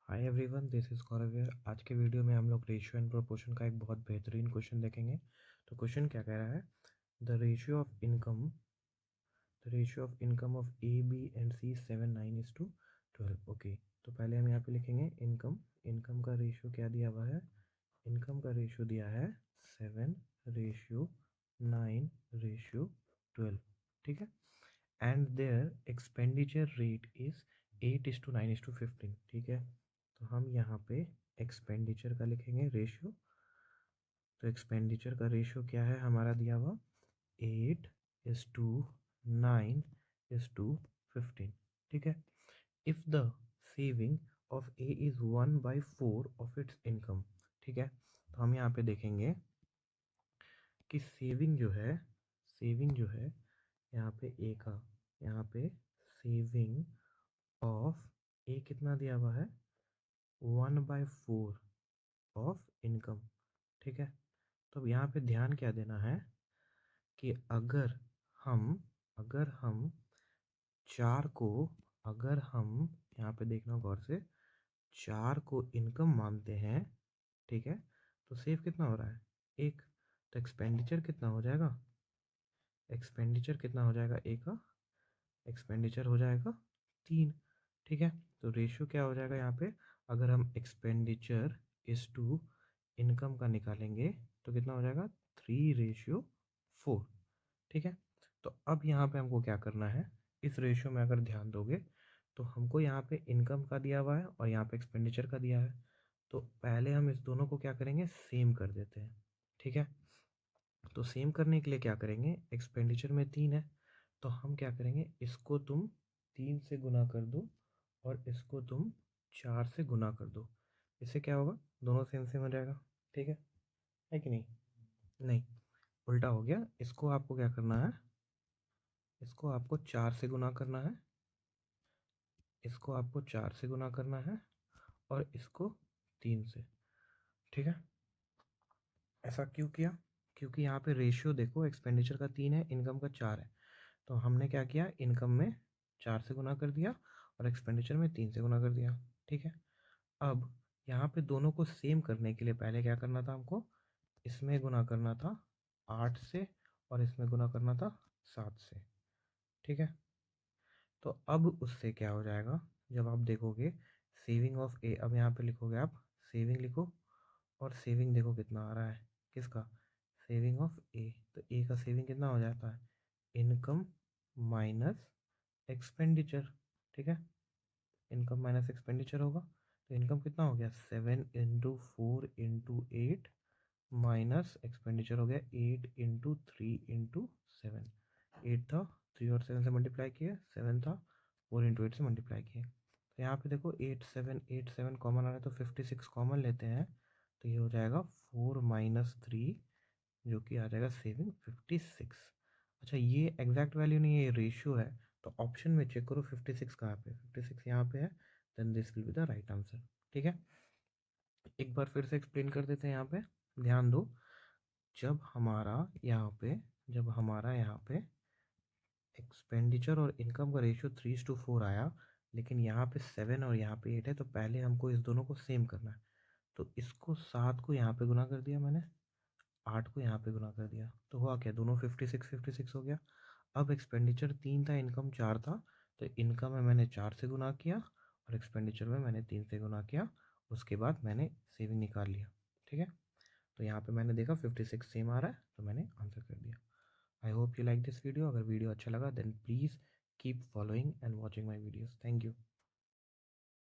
Hi everyone, this is Gaurav here. आज के video में हम लोग रेशियो एंड प्रोपोर्शन का एक बहुत बेहतरीन क्वेश्चन देखेंगे। तो क्वेश्चन क्या कह रहा है? The ratio of income of A B and C 7:9:12। Okay, तो पहले हम यहाँ पे लिखेंगे इनकम का रेशियो क्या दिया हुआ है? इनकम का रेशियो दिया है 7:9:12। ठीक है। And there expenditure rate is 8:9:15। ठीक है, तो हम यहाँ पे एक्सपेंडिचर का लिखेंगे रेशियो। तो एक्सपेंडिचर का रेशियो क्या है हमारा दिया हुआ? 8:9:15। ठीक है। If the saving of A is 1/4 of its income. ठीक है, तो हम यहाँ पे देखेंगे कि सेविंग जो है यहाँ पे ए का, यहाँ पे सेविंग ऑफ ए कितना दिया हुआ है? 1/4 ऑफ इनकम। ठीक है, तो अब यहाँ पे ध्यान क्या देना है कि अगर हम चार को, अगर हम यहाँ पे देखना गौर से, चार को इनकम मानते हैं, ठीक है, तो सेव कितना हो रहा है? एक। तो एक्सपेंडिचर कितना हो जाएगा? ए का एक्सपेंडिचर हो जाएगा 3। ठीक है, तो रेशियो क्या हो जाएगा यहाँ पे? अगर हम एक्सपेंडिचर इज टू इनकम का निकालेंगे तो कितना हो जाएगा? 3:4। ठीक है, तो अब यहाँ पे हमको क्या करना है? इस रेशियो में अगर ध्यान दोगे तो हमको यहाँ पे इनकम का दिया हुआ है और यहाँ पे एक्सपेंडिचर का दिया है। तो पहले हम इस दोनों को क्या करेंगे? सेम कर देते हैं। ठीक है, तो सेम करने के लिए क्या करेंगे? एक्सपेंडिचर में 3 है, तो हम क्या करेंगे? इसको तुम 3 से गुना कर दो और इसको तुम 4 से गुना कर दो। इससे क्या होगा? दोनों सेम सेम हो जाएगा। ठीक है कि नहीं? नहीं, उल्टा हो गया। इसको आपको क्या करना है? इसको आपको 4 से गुना करना है, इसको आपको 4 से गुना करना है और इसको 3 से। ठीक है, ऐसा क्यों किया? क्योंकि यहाँ पे रेशियो देखो, एक्सपेंडिचर का 3 है, इनकम का 4 है। तो हमने क्या किया? इनकम में 4 से गुना कर दिया और एक्सपेंडिचर में 3 से गुना कर दिया। ठीक है, अब यहाँ पे दोनों को सेम करने के लिए पहले क्या करना था हमको? इसमें गुना करना था 8 से और इसमें गुना करना था 7 से। ठीक है, तो अब उससे क्या हो जाएगा? जब आप देखोगे सेविंग ऑफ ए, अब यहाँ पे लिखोगे आप सेविंग लिखो, और सेविंग देखो कितना आ रहा है? किसका? सेविंग ऑफ ए। तो ए का सेविंग कितना हो जाता है? Income minus expenditure. ठीक है, इनकम माइनस एक्सपेंडिचर होगा, तो इनकम कितना हो गया? 7 × 4 × 8 माइनस एक्सपेंडिचर हो गया 8 × 3 × 7। 8 था, 3 और 7 से मल्टीप्लाई किए, 7 था, 4 × 8 से मल्टीप्लाई किए। तो यहाँ पे देखो 8 7 कॉमन आ रहा है, तो 56 कॉमन लेते हैं, तो ये हो जाएगा 4 - 3, जो कि आ जाएगा सेविंग 56। अच्छा, ये एग्जैक्ट वैल्यू नहीं है, ये रेशियो है। तो ऑप्शन में चेक करो 56 कहाँ पे? 56 यहाँ पे है, then this will be the right answer. ठीक है, एक बार फिर से एक्सप्लेन कर देते हैं। यहाँ पे ध्यान दो, जब हमारा यहाँ पे एक्सपेंडिचर और इनकम का रेशियो 3:4 आया, लेकिन यहाँ पे 7 और यहाँ पे 8 है, तो पहले हमको इस दोनों को सेम करना है। तो इसको 7 को यहाँ पे गुना कर दिया मैंने, 8 को यहाँ पे गुना कर दिया, तो हुआ क्या? दोनों 56 हो गया। अब एक्सपेंडिचर 3 था, इनकम 4 था, तो इनकम में मैंने 4 से गुना किया और एक्सपेंडिचर में मैंने 3 से गुना किया। उसके बाद मैंने सेविंग निकाल लिया। ठीक है, तो यहाँ पे मैंने देखा 56 सेम आ रहा है, तो मैंने आंसर कर दिया। I hope you like this video. अगर वीडियो अच्छा लगा then please keep following and watching my videos. Thank you.